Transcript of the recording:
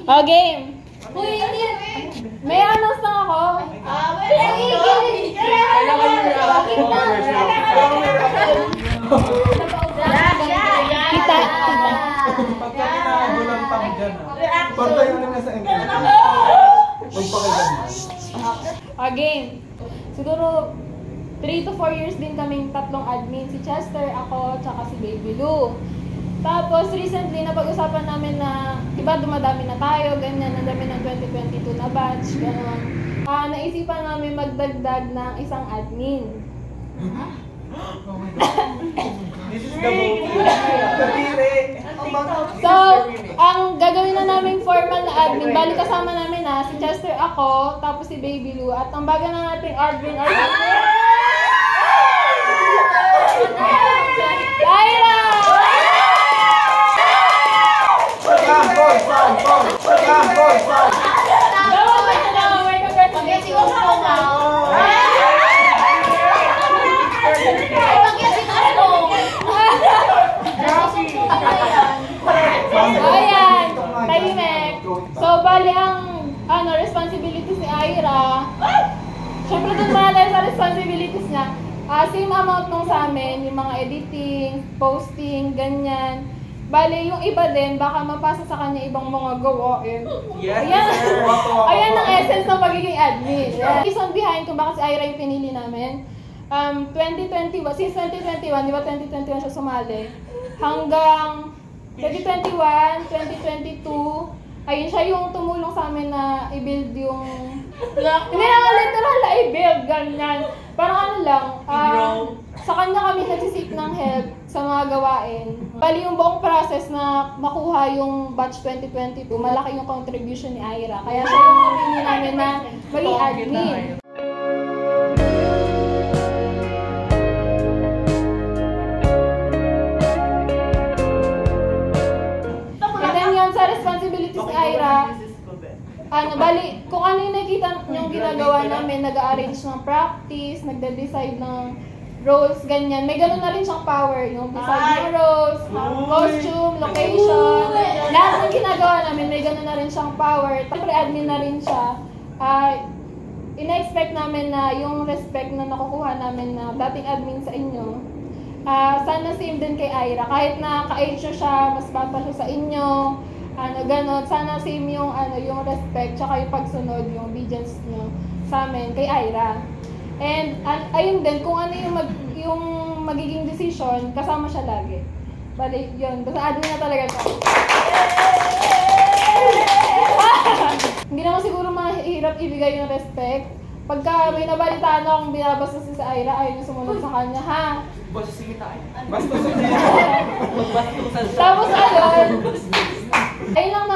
O, game. May announce lang ako. Kita. Pagka kinagulang tang dyan Pantay na sa engine. Magpakaganda. O, game. Siguro 3 to 4 years din kaming tatlong admin. Si Chester, ako, tsaka si Baby Lou. Tapos recently, napag-usapan namin na iba dumadami na tayo, ganyan, ang dami ng 2022 na batch, gano'n. Naisipan namin magdagdag ng isang admin. This is the So, ang gagawin na namin formal na admin, bali kasama namin si Chester, ako, tapos si Baby Lou, at ang baga na nating admin, Ira! Ayan, tahimik. So, bali ang responsibilities ni Ira. Siyempre, doon mga tayo sa responsibilities niya. Same amount nung sa amin, yung mga editing, posting, ganyan. Bale, yung iba din, baka mapasa sa kanya ibang mga gawain. Yes, ayan ang essence ng pagiging admin. Reason behind kung bakit si Ira yung pinili namin. 2021, since 2021, di ba 2021 siya sumali? Hanggang 2021, 2022, ayun siya yung tumulong sa amin na i-build yung... Hindi naman literal na i-build, ganyan. Parang ano lang, sa kanya kami nagsisik ng help sa mga gawain. Bali yung buong process na makuha yung batch 2022, malaki yung contribution ni Ira. Kaya siya yung napili namin na maging admin. And then yun, sa responsibilities ni Ira, bali, kung ano yung nakikita yung ginagawa namin, nag-arrange ng practice, nagde-decide ng roles, ganyan. May ganun na rin siyang power, yung decide ng roles, costume, location, lahat ng ginagawa namin, may ganun na rin siyang power. Siyempre, admin na rin siya. Ina-expect namin na yung respect na nakukuha namin na dating admin sa inyo, sana same din kay Ira. Kahit na ka-age siya, mas bata siya sa inyo, ganon, sana same yung yung respect tsaka yung pagsunod, yung obedience nyo sa amin kay Ira. And ayun din, kung ano yung magiging decision, kasama siya lagi. Bali, yun, basta admin na talaga siya. Hindi naman siguro mahirap ibigay yung respect. Pagka may nabalitaan akong binabasa si Ira, ayaw niya sumunod sa kanya, ha? Basta sige tayo. Tapos ayun, ayun lang